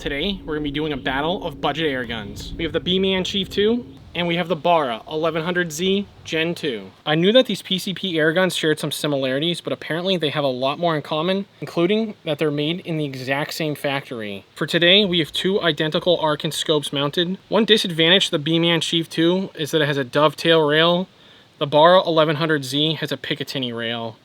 Today, we're going to be doing a battle of budget air guns. We have the Beeman Chief II, and we have the Barra 1100z Gen 2. I knew that these PCP air guns shared some similarities, but apparently they have a lot more in common, including that they're made in the exact same factory. For today, we have two identical Airgun scopes mounted. One disadvantage to the Beeman Chief II is that it has a dovetail rail. The Barra 1100z has a Picatinny rail.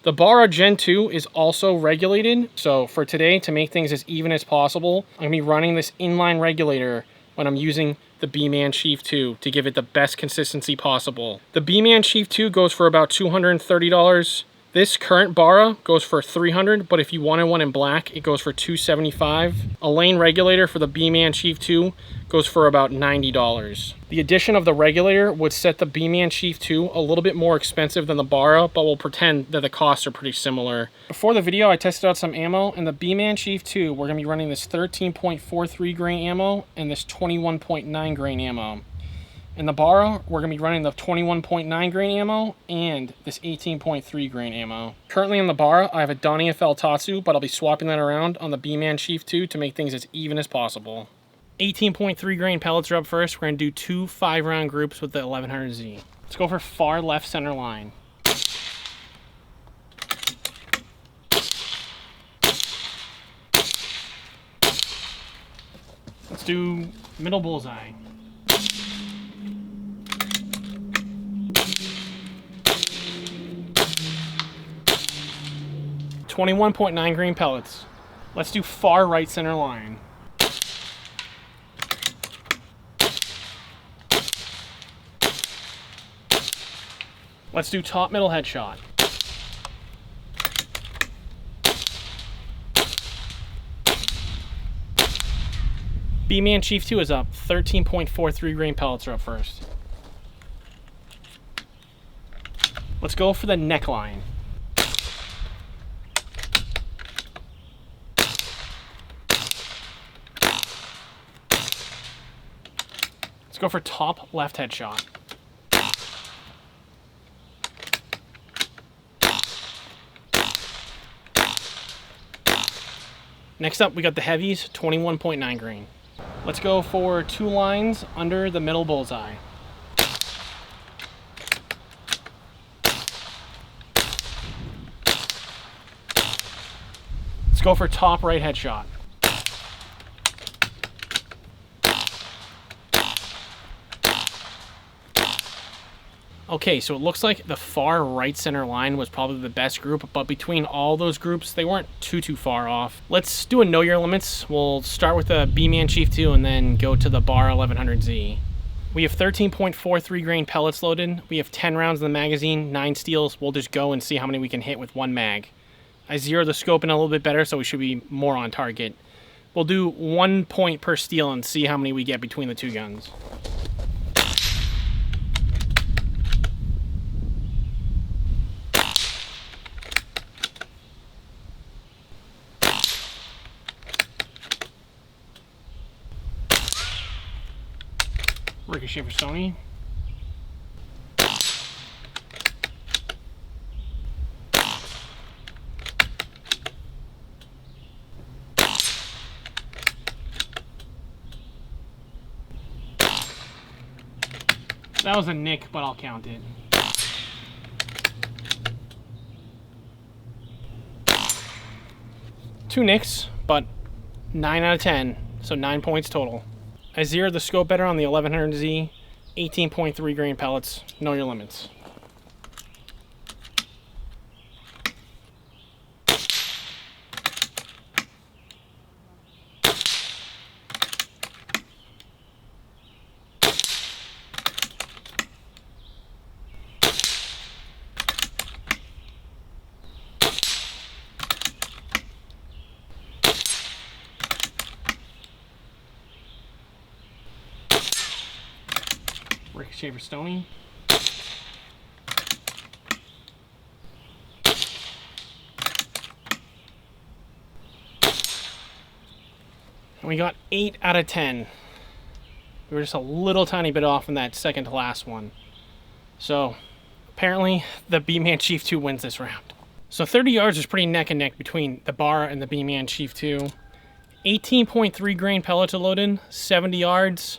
The Barra Gen 2 is also regulated, so for today, to make things as even as possible, I'm going to be running this inline regulator when I'm using the Beeman Chief II to give it the best consistency possible. The Beeman Chief II goes for about $230. This current Barra goes for $300, but if you wanted one in black, it goes for $275. A lane regulator for the Beeman Chief II goes for about $90. The addition of the regulator would set the Beeman Chief II a little bit more expensive than the Barra, but we'll pretend that the costs are pretty similar. Before the video, I tested out some ammo, and the Beeman Chief II, we're going to be running this 13.43 grain ammo and this 21.9 grain ammo. In the Barra, we're going to be running the 21.9 grain ammo and this 18.3 grain ammo. Currently in the Barra, I have a Donnie FL Tatsu, but I'll be swapping that around on the Beeman Chief II to make things as even as possible. 18.3 grain pellets are up first. We're going to do two 5-round groups with the 1100Z. Let's go for far left center line. Let's do middle bullseye. .9 grain pellets. Let's do far right center line. Let's do top middle headshot. Beeman Chief II is up. 13.43 grain pellets are up first. Let's go for the neckline. Let's go for top left headshot. Next up, we got the heavies, 21.9 grain. Let's go for two lines under the middle bullseye. Let's go for top right headshot. Okay, so it looks like the far right center line was probably the best group, but between all those groups, they weren't too far off. Let's do a know your limits. We'll start with the Beeman Chief II and then go to the Barra 1100Z. We have 13.43 grain pellets loaded. We have 10 rounds in the magazine, 9 steels. We'll just go and see how many we can hit with one mag. I zeroed the scope in a little bit better, so we should be more on target. We'll do 1 point per steel and see how many we get between the two guns. Ricochet for Sony. That was a nick, but I'll count it. Two nicks, but 9 out of 10, so 9 points total. I zeroed the scope better on the 1100Z, 18.3 grain pellets, know your limits. Ricochet for Stony. And we got 8 out of 10. We were just a little tiny bit off in that second to last one. So apparently the Beeman Chief II wins this round. So 30 yards is pretty neck and neck between the Barra and the Beeman Chief II. 18.3 grain pellets are loaded, 70 yards.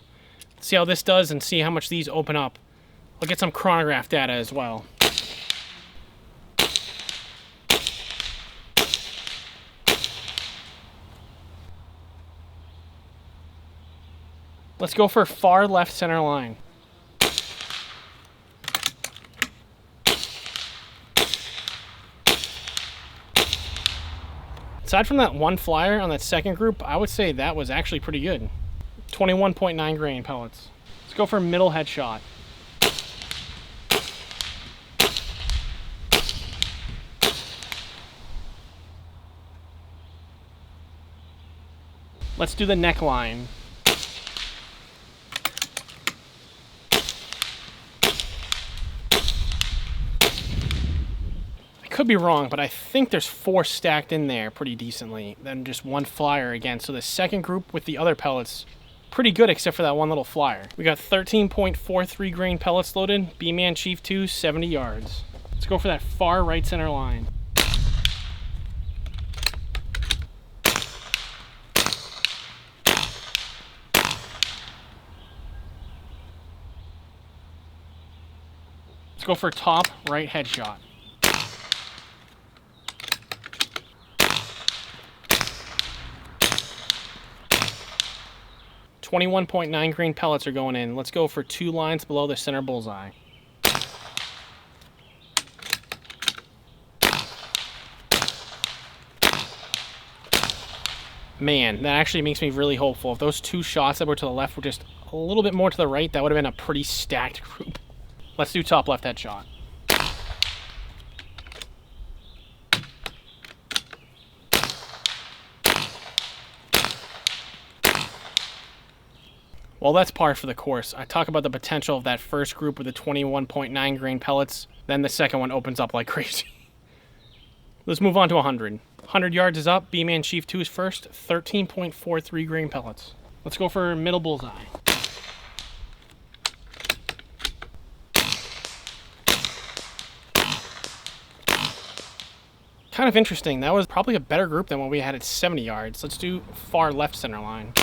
Let's see how this does and see how much these open up. I'll get some chronograph data as well. Let's go for far left center line. Aside from that one flyer on that second group, I would say that was actually pretty good. 21.9 grain pellets. Let's go for middle headshot. Let's do the neckline. Could be wrong, but I think there's 4 stacked in there pretty decently, then just one flyer again. So the second group with the other pellets, pretty good except for that one little flyer. We got 13.43 grain pellets loaded, Beeman Chief II, 70 yards. Let's go for that far right center line. Let's go for top right headshot. 21.9 grain pellets are going in. Let's go for 2 lines below the center bullseye. Man, that actually makes me really hopeful. If those 2 shots that were to the left were just a little bit more to the right, that would have been a pretty stacked group. Let's do top left headshot. Well, that's par for the course. I talk about the potential of that first group with the 21.9 grain pellets, then the second one opens up like crazy. Let's move on to 100. 100 yards is up. Beeman Chief II is first. 13.43 grain pellets. Let's go for middle bullseye. Kind of interesting. That was probably a better group than what we had at 70 yards. Let's do far left center line.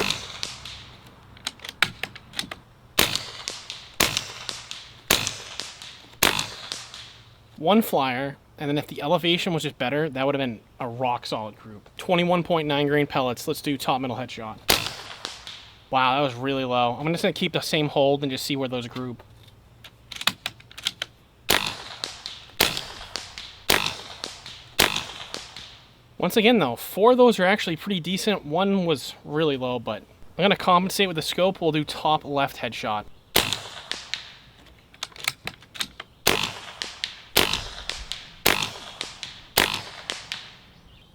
One flyer, and then if the elevation was just better, that would have been a rock solid group. 21.9 grain pellets. Let's do top middle headshot. Wow, that was really low. I'm just going to keep the same hold and just see where those group. Once again though, 4 of those are actually pretty decent. One was really low, but I'm going to compensate with the scope. We'll do top left headshot.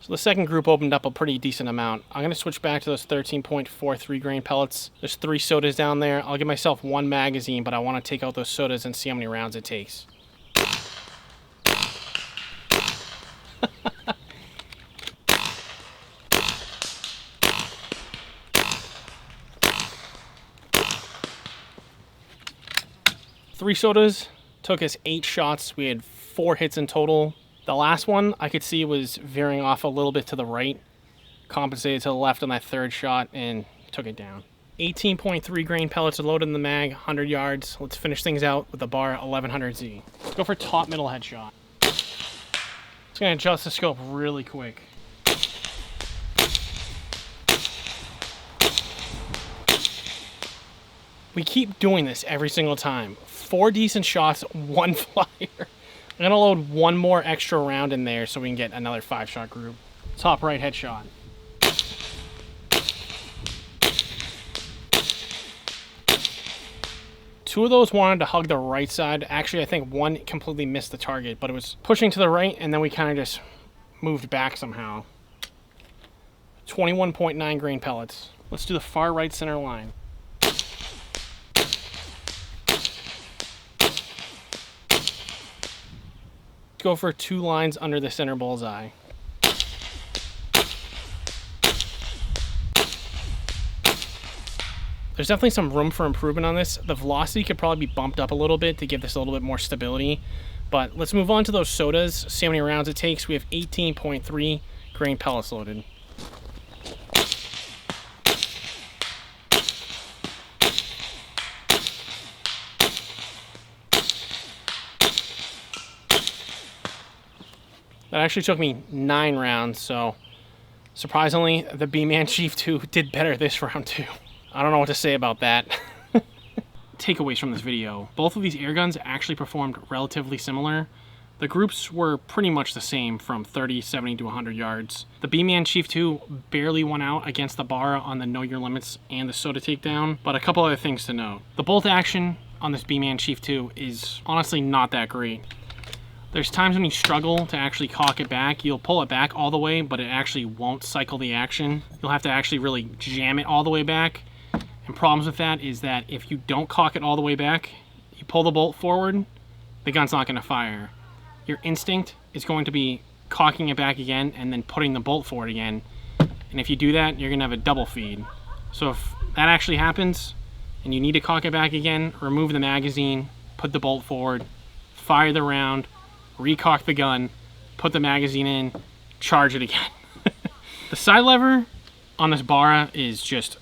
The second group opened up a pretty decent amount. I'm going to switch back to those 13.43 grain pellets. There's 3 sodas down there. I'll give myself 1 magazine, but I want to take out those sodas and see how many rounds it takes. Three sodas took us 8 shots. We had 4 hits in total. The last one, I could see was veering off a little bit to the right, compensated to the left on that third shot, and took it down. 18.3 grain pellets are loaded in the mag, 100 yards. Let's finish things out with the Barra 1100z. Let's go for top middle headshot. It's going to adjust the scope really quick. We keep doing this every single time. 4 decent shots, 1 flyer. I'm going to load 1 more extra round in there so we can get another 5-shot group. Top right headshot. Two of those wanted to hug the right side. Actually, I think one completely missed the target, but it was pushing to the right, and then we kind of just moved back somehow. 21.9 grain pellets. Let's do the far right center line. Go for 2 lines under the center bullseye. There's definitely some room for improvement on this. The velocity could probably be bumped up a little bit to give this a little bit more stability. But let's move on to those sodas, see how many rounds it takes. We have 18.3 grain pellets loaded. That actually took me 9 rounds, so surprisingly, the Beeman Chief II did better this round too. I don't know what to say about that. Takeaways from this video. Both of these air guns actually performed relatively similar. The groups were pretty much the same from 30, 70 to 100 yards. The Beeman Chief II barely won out against the Barra on the Know Your Limits and the Soda Takedown, but a couple other things to note. The bolt action on this Beeman Chief II is honestly not that great. There's times when you struggle to actually cock it back. You'll pull it back all the way, but it actually won't cycle the action. You'll have to actually really jam it all the way back. And problems with that is that if you don't cock it all the way back, you pull the bolt forward, the gun's not gonna fire. Your instinct is going to be cocking it back again and then putting the bolt forward again. And if you do that, you're gonna have a double feed. So if that actually happens and you need to cock it back again, remove the magazine, put the bolt forward, fire the round, recock the gun, put the magazine in, charge it again. The side lever on this Barra is just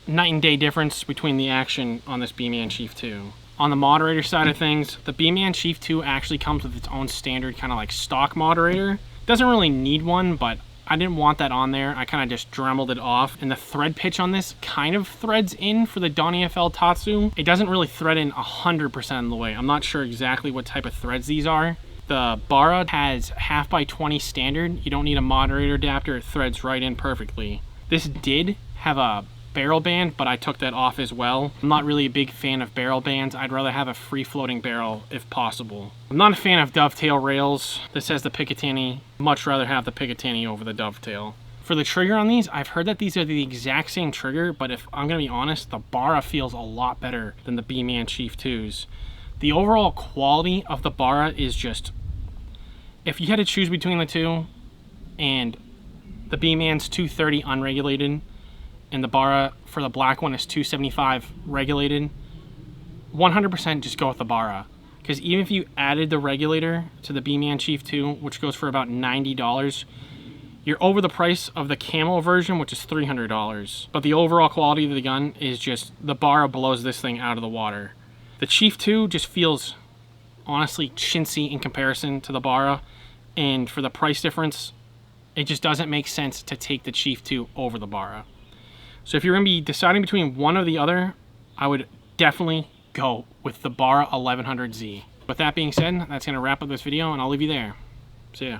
night and day difference between the action on this Beeman Chief II. On the moderator side of things, the Beeman Chief II actually comes with its own standard kind of like stock moderator. Doesn't really need one, but I didn't want that on there. I kind of just dremeled it off. And the thread pitch on this kind of threads in for the Donnie FL Tatsu. It doesn't really thread in 100% of the way. I'm not sure exactly what type of threads these are. The Barra has 1/2x20 standard. You don't need a moderator adapter. It threads right in perfectly. This did have a barrel band, but I took that off as well. I'm not really a big fan of barrel bands. I'd rather have a free floating barrel if possible. I'm not a fan of dovetail rails. This has the Picatinny. Much rather have the Picatinny over the dovetail. For the trigger on these, I've heard that these are the exact same trigger, but if I'm gonna be honest, the Barra feels a lot better than the Beeman Chief IIs. The overall quality of the Barra is just, if you had to choose between the two, and the Beeman's 230 unregulated, and the Barra for the black one is 275 regulated, 100% just go with the Barra. Because even if you added the regulator to the Beeman Chief II, which goes for about $90, you're over the price of the camo version, which is $300. But the overall quality of the gun is just, the Barra blows this thing out of the water. The Chief II just feels honestly chintzy in comparison to the Barra, and for the price difference, it just doesn't make sense to take the Chief II over the Barra. So if you're going to be deciding between one or the other, I would definitely go with the Barra 1100z. With that being said, that's going to wrap up this video, and I'll leave you there. See ya.